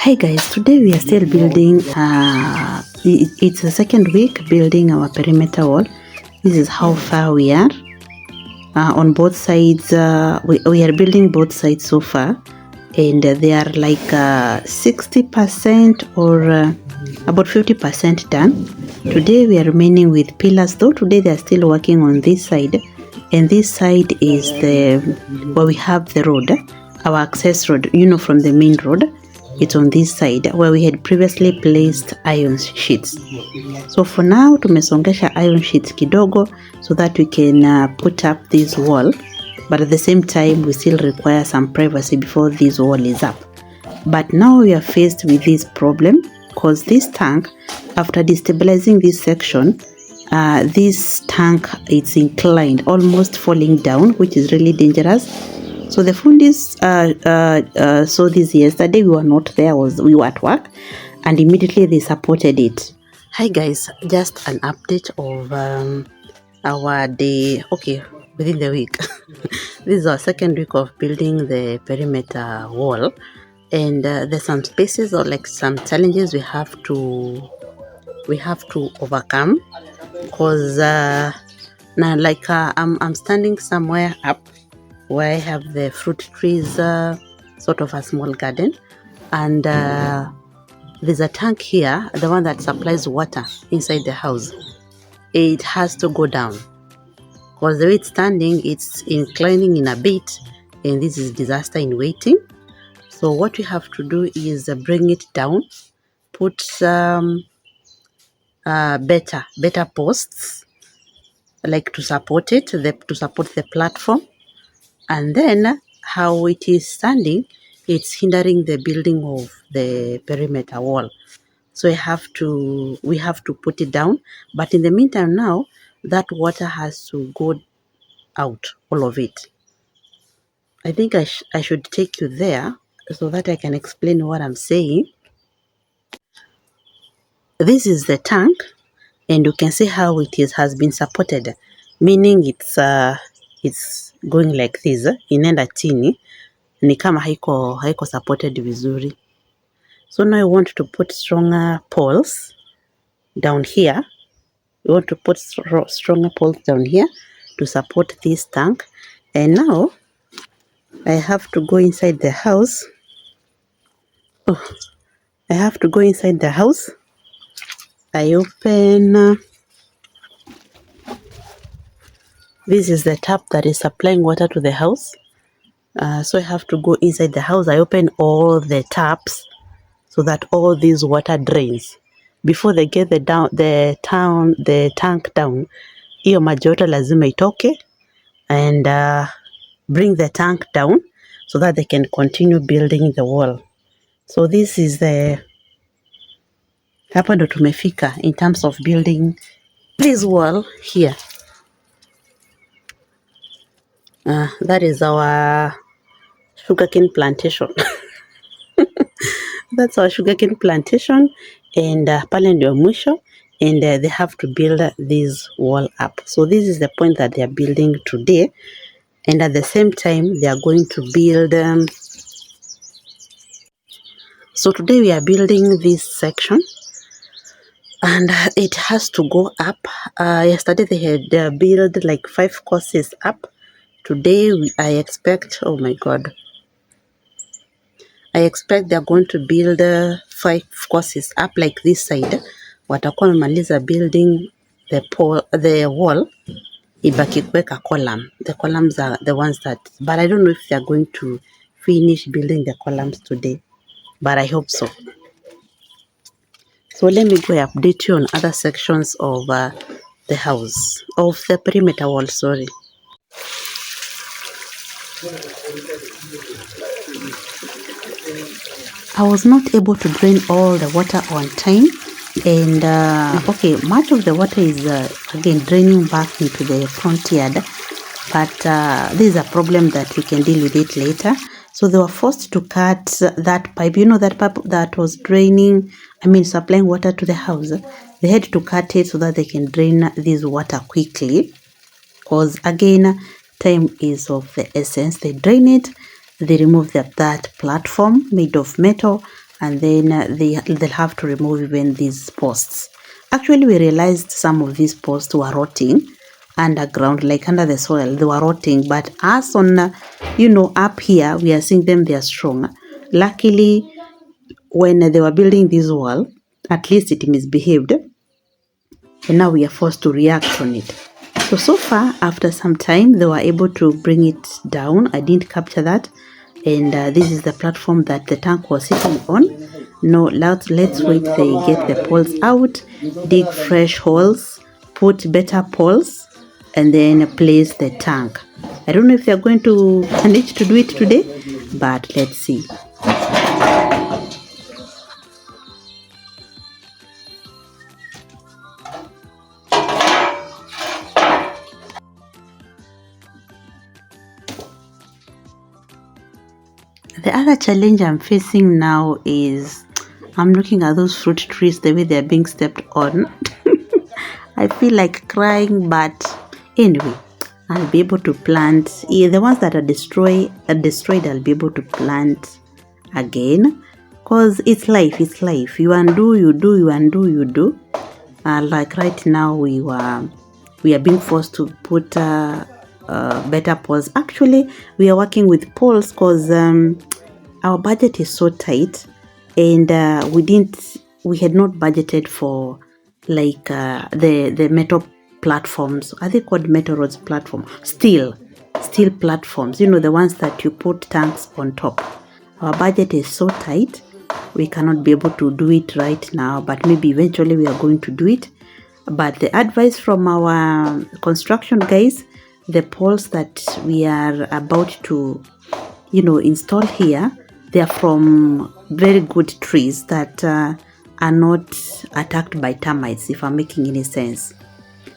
Hi guys, today we are still building, it's the second week building our perimeter wall. This is how far we are on both sides. We are building both sides so far, and they are like 60% or about 50% done. Today we are remaining with pillars, though today they are still working on this side, and this side is where we have the road, our access road, from the main road. It's on this side where we had previously placed iron sheets. So for now, tumesongesha iron sheets kidogo so that we can put up this wall. But at the same time, we still require some privacy before this wall is up. But now we are faced with this problem because this tank, after destabilizing this section, this tank is inclined, almost falling down, which is really dangerous. So the fundis saw this yesterday. We were not there, we were at work, and immediately they supported it. Hi guys, just an update of our day, within the week. This is our second week of building the perimeter wall, and there's some spaces or like some challenges we have to overcome, because now I'm standing somewhere up where I have the fruit trees, sort of a small garden, and there's a tank here, the one that supplies water inside the house. It has to go down because the way it's standing, it's inclining in a bit, and this is disaster in waiting. So what we have to do is bring it down, put some better posts like to support it, to support the platform. And then how it is standing, it's hindering the building of the perimeter wall. So we have to put it down. But in the meantime now, that water has to go out, all of it. I think I should take you there so that I can explain what I'm saying. This is the tank, and you can see how it has been supported, meaning it's going like this, inaenda chini, ni kama haiko supported vizuri. So now I want to put stronger poles down here. We want to put stronger poles down here to support this tank. And now I have to go inside the house. I have to go inside the house. I open, this is the tap that is supplying water to the house. So I have to go inside the house. I open all the taps so that all this water drains. Before they get the tank down, hiyo maji yote lazima itoke, and bring the tank down so that they can continue building the wall. So this is hapa ndo tumefika in terms of building this wall here. That is our sugarcane plantation. That's our sugarcane plantation, and pale ndio mwisho, and they have to build this wall up. So this is the point that they are building today, and at the same time they are going to build. So today we are building this section, and it has to go up. Yesterday they had built like 5 courses up. Today I expect, oh my god, I expect they're going to build 5 courses up like this side. Watakuwa wamemaliza building the wall, ibaki kuweka column. The columns are the ones that, but I don't know if they're going to finish building the columns today, but I hope so. So let me go update you on other sections of the house, of the perimeter wall, sorry. I was not able to drain all the water on time, and much of the water is again draining back into the front yard, but this is a problem that we can deal with it later. So they were forced to cut that pipe, that pipe that was supplying water to the house. They had to cut it so that they can drain this water quickly, because again, time is of the essence. They drain it, they remove that platform made of metal, and then they'll have to remove even these posts. Actually, we realized some of these posts were rotting underground, like under the soil. They were rotting, but as on up here, we are seeing them, they are strong. Luckily, when they were building this wall, at least it misbehaved, and now we are forced to react on it. So far, after some time, they were able to bring it down. I didn't capture that. And this is the platform that the tank was sitting on. No, let's wait they get the poles out, dig fresh holes, put better poles, and then place the tank. I don't know if they're going to manage to do it today, but let's see. The other challenge I'm facing now is I'm looking at those fruit trees, the way they're being stepped on. I feel like crying, but anyway, I'll be able to plant. Yeah, the ones that are destroyed, I'll be able to plant again, because it's life. You undo, you do, you undo, you do. Like right now, we are being forced to put better poles. Actually, we are working with poles because our budget is so tight, and we had not budgeted for like the metal platforms. Are they called metal roads platform? Steel platforms, the ones that you put tanks on top. Our budget is so tight, we cannot be able to do it right now, but maybe eventually we are going to do it. But the advice from our construction guys, the poles that we are about to install here, they are from very good trees that are not attacked by termites, if I'm making any sense.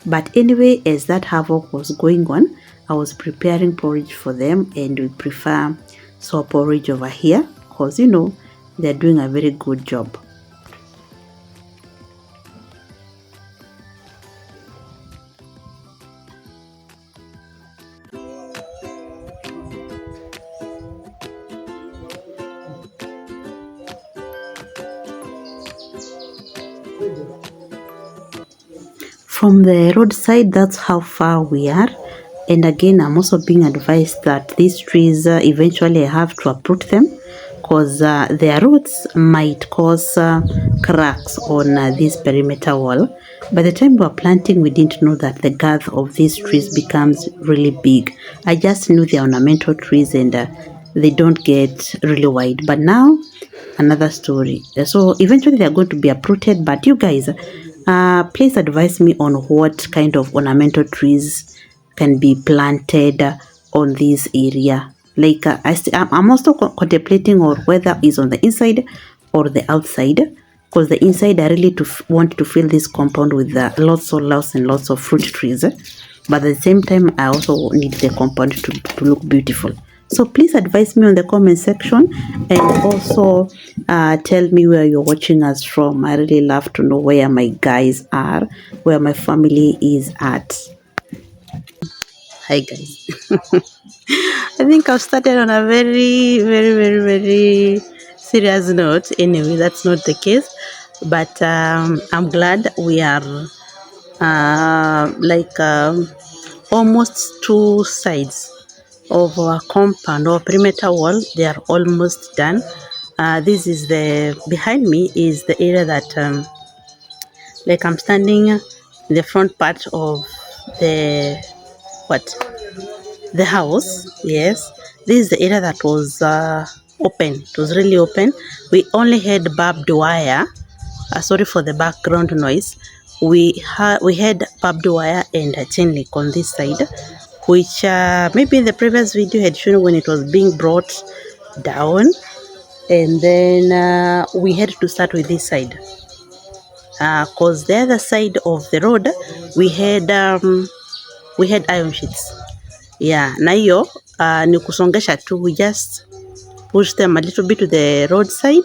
But anyway, as that havoc was going on, I was preparing porridge for them, and we prefer sour porridge over here because they're doing a very good job. From the roadside, that's how far we are. And again, I'm also being advised that these trees eventually I have to uproot them because their roots might cause cracks on this perimeter wall. By the time we were planting, we didn't know that the girth of these trees becomes really big. I just knew they're ornamental trees and they don't get really wide. But now, another story. So eventually they're going to be uprooted, but you guys, please advise me on what kind of ornamental trees can be planted on this area. Like I'm also contemplating on whether it's on the inside or the outside, because the inside I really want to fill this compound with lots and lots of fruit trees, but at the same time I also need the compound to look beautiful. So please advise me on the comment section, and also tell me where you're watching us from. I really love to know where my guys are, where my family is at. Hi guys. I think I've started on a very, very, very, very serious note. Anyway, that's not the case, but I'm glad we are almost two sides of our compound or perimeter wall. They are almost done. This is behind me is the area that I'm standing in the front part of the house. Yes, this is the area that was open. It was really open. We only had barbed wire. Sorry for the background noise. We had barbed wire and a chain link on this side, which maybe in the previous video had shown when it was being brought down, and then we had to start with this side because the other side of the road we had iron sheets. Yeah, na hiyo ni kusongesha tu. We just pushed them a little bit to the roadside.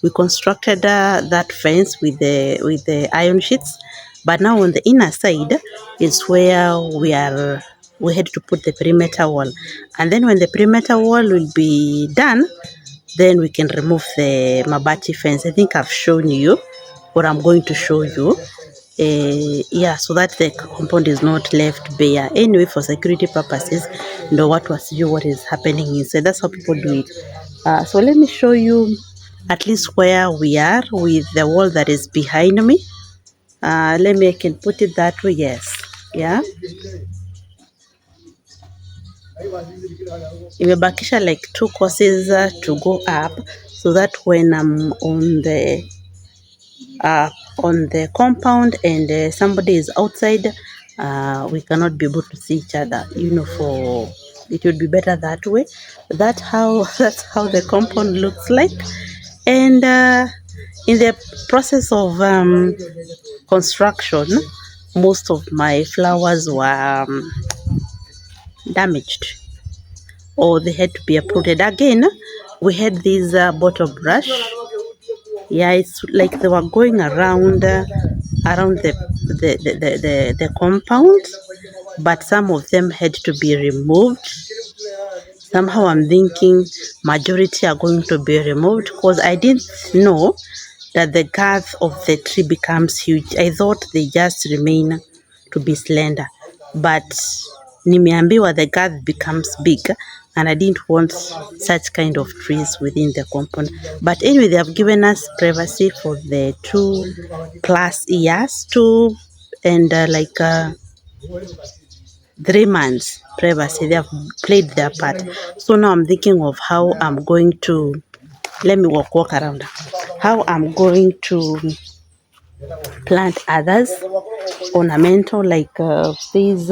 We constructed that fence with the iron sheets, but now on the inner side is where we had to put the perimeter wall. And then when the perimeter wall will be done, then we can remove the mabati fence. I think I've shown you, or I'm going to show you. Yeah, so that the compound is not left bare. Anyway, for security purposes, know what was you, what is happening inside. That's how people do it. So let me show you at least where we are with the wall that is behind me. Let me, I can put it that way. Yes, yeah. Imebakisha like 2 courses to go up, so that when I'm on the compound and somebody is outside, we cannot be able to see each other. For it would be better that way. That's how the compound looks like. And in the process of construction, most of my flowers were damaged, or they had to be uprooted. Again, we had this bottle brush. Yeah, it's like they were going around the compound, but some of them had to be removed. Somehow I'm thinking majority are going to be removed, because I didn't know that the girth of the tree becomes huge. I thought they just remain to be slender, but nimeambiwa the girth becomes big, and I didn't want such kind of trees within the compound. But anyway, they have given us privacy for the 2+ years, and 3 months privacy. They have played their part. So now I'm thinking of how I'm going to, let me walk around, how I'm going to plant others ornamental, like these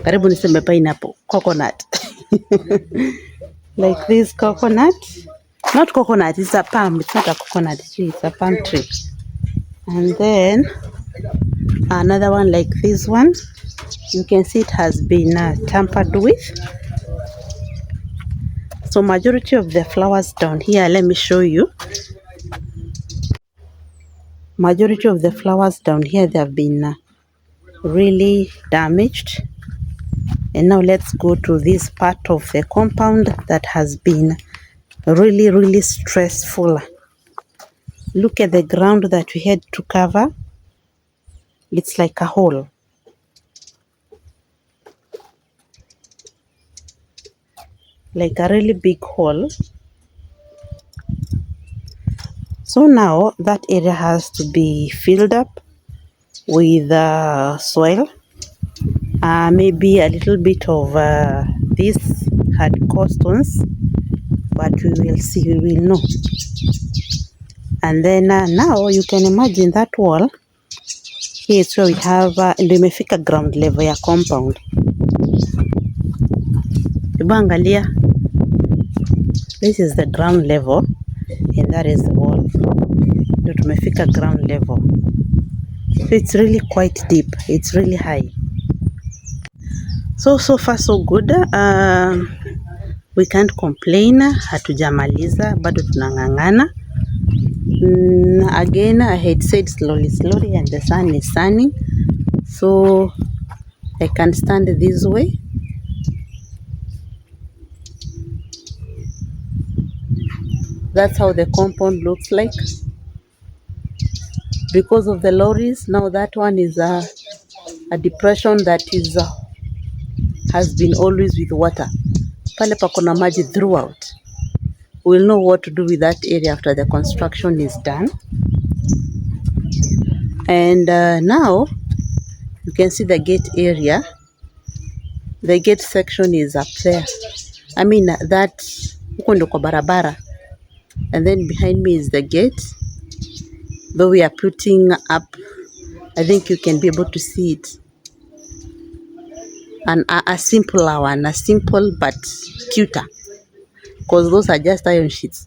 karibu niseme pineapple, coconut. Like this coconut, not coconut, it's a palm, it's not a coconut tree, it's a palm tree. And then another one like this one, you can see it has been tampered with. So majority of the flowers down here, let me show you. Majority of the flowers down here, they have been really damaged. And now let's go to this part of the compound that has been really stressful. Look at the ground that we had to cover. It's like a hole. Like a really big hole. So now that area has to be filled up with soil. Maybe a little bit of this hardcore stones, but we will see, we will know. And then now you can imagine that wall. Here is where we have ndio imefika ground level ya compound. Angalia, this is the ground level and that is the wall. Ndio tumefika ground level. So it's really quite deep, it's really high. So far so good. We can't complain, hatujamaliza, bado tunang'ang'ana. Again, I had said slowly, and the sun is sunning, so I can stand this way. That's how the compound looks like. Because of the lorries, now that one is a depression that is has been always with water. Pale pakona maji throughout. We'll know what to do with that area after the construction is done. And now you can see the gate area. The gate section is up there. I mean that huko ndo kwa barabara. And then behind me is the gate. Though we are putting up, I think you can be able to see it. And a simpler one, a simple but cuter. Because those are just iron sheets.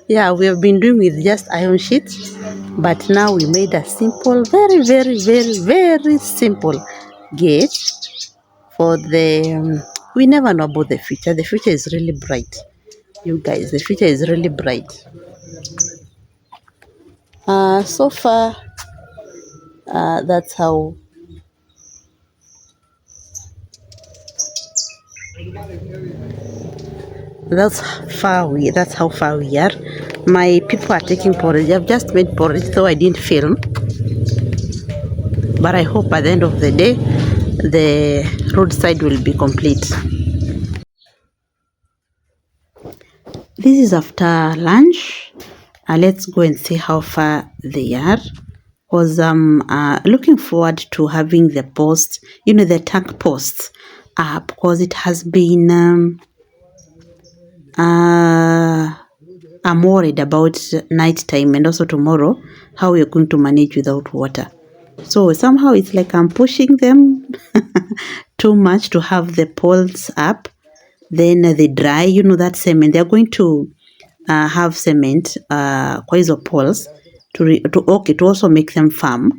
Yeah, we have been doing with just iron sheets, but now we made a simple, very simple gate for the we never know about the future. The future is really bright, you guys. The future is really bright. So far that's how That's that's how far we are. My people are taking porridge. I've just made porridge, though I didn't film. But I hope by the end of the day, the roadside will be complete. This is after lunch. Let's go and see how far they are. Because I'm looking forward to having the post, the tank posts up, because it has been I'm worried about night time and also tomorrow how we're going to manage without water. So somehow it's like I'm pushing them too much to have the poles up. Then they dry, that cement. They're going to have cement kwa hizo poles to also make them firm.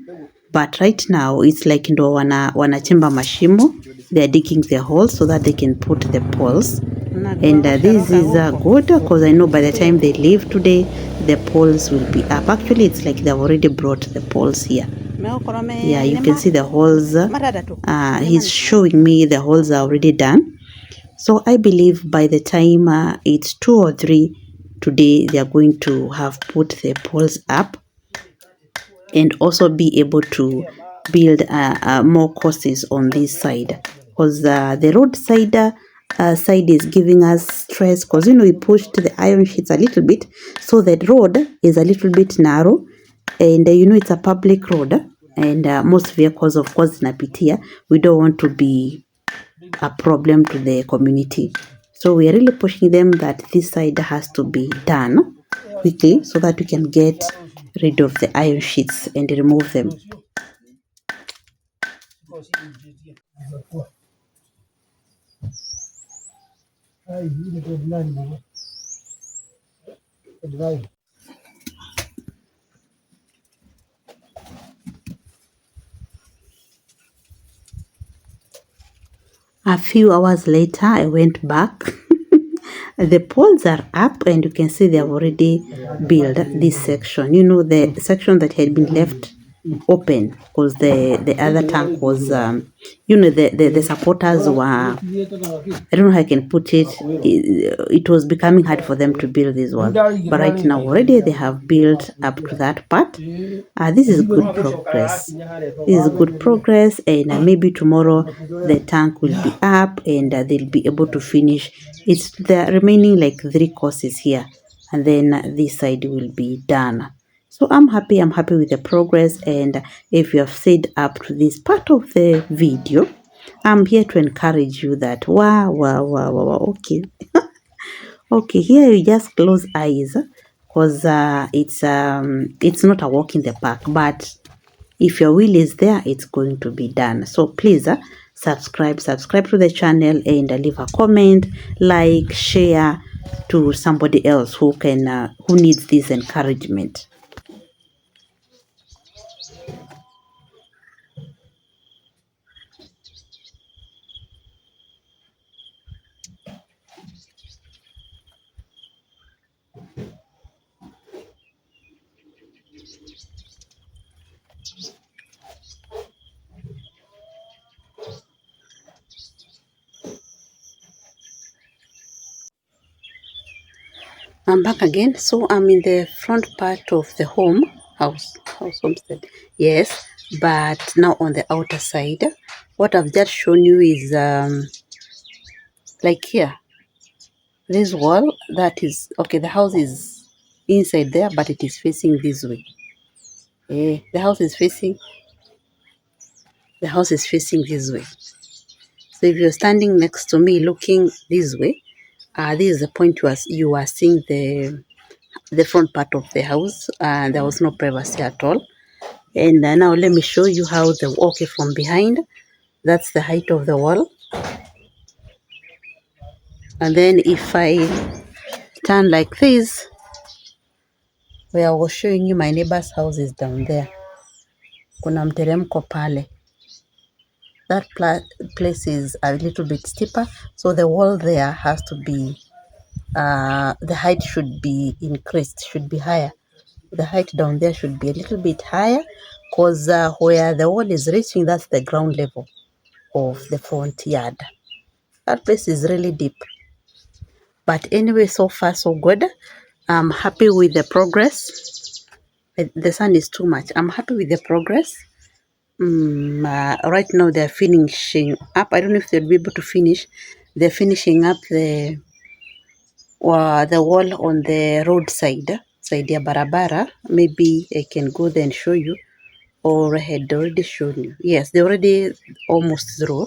But right now it's like ndo wanachimba mashimo. They're digging the holes so that they can put the poles. And this is good because I know by the time they leave today, the poles will be up. Actually, it's like they've already brought the poles here. Yeah, you can see the holes. He's showing me the holes are already done. So I believe by the time it's 2 or 3 today, they are going to have put the poles up and also be able to build more courses on this side, because the roadside side is giving us stress, because we pushed the iron sheets a little bit, so that road is a little bit narrow, and it's a public road, and most vehicles of course zinapitia. We don't want to be a problem to the community, so we are really pushing them that this side has to be done quickly so that we can get rid of the iron sheets and remove them. A few hours later, I went back. The poles are up, and you can see they have already built this section. The section that had been left open because the other tank was, the supporters were, I don't know how I can put it. It was becoming hard for them to build this one. But right now, already they have built up to that part. This is good progress. This is good progress, and maybe tomorrow the tank will be up and they'll be able to finish. It's the remaining like 3 courses here, and then this side will be done. So I'm happy with the progress, and if you have stayed up to this part of the video, I'm here to encourage you that wow, okay. Okay, here you just close eyes, because it's not a walk in the park, but if your will is there, it's going to be done. So please subscribe to the channel, and leave a comment, like, share to somebody else who needs this encouragement. I'm back again. So I'm in the front part of the house homestead. Yes, but now on the outer side. What I've just shown you is like here, this wall that is okay. The house is inside there, but it is facing this way. The house is facing this way. So if you're standing next to me looking this way, this is the point you are seeing the front part of the house. There was no privacy at all. And now let me show you how okay, from behind. That's the height of the wall. And then if I turn like this, where I was showing you my neighbor's house is down there. Kuna mteremko pale. That place is a little bit steeper, so the wall there has to be, the height should be increased, should be higher. The height down there should be a little bit higher, because where the wall is reaching, that's the ground level of the front yard. That place is really deep. But anyway, so far so good. I'm happy with the progress. The sun is too much. I'm happy with the progress. Right now they're finishing up. I don't know if they'll be able to finish. They're finishing up the wall on the roadside side ya barabara. Maybe I can go there and show you, or I had already shown you. Yes, they're already almost through.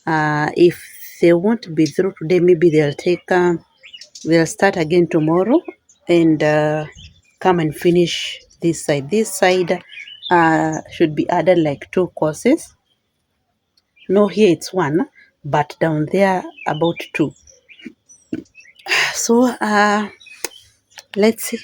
If they won't be through today, maybe they'll start again tomorrow and come and finish this side. This side should be added like 2 courses. No, here it's 1, but down there about 2. So let's see.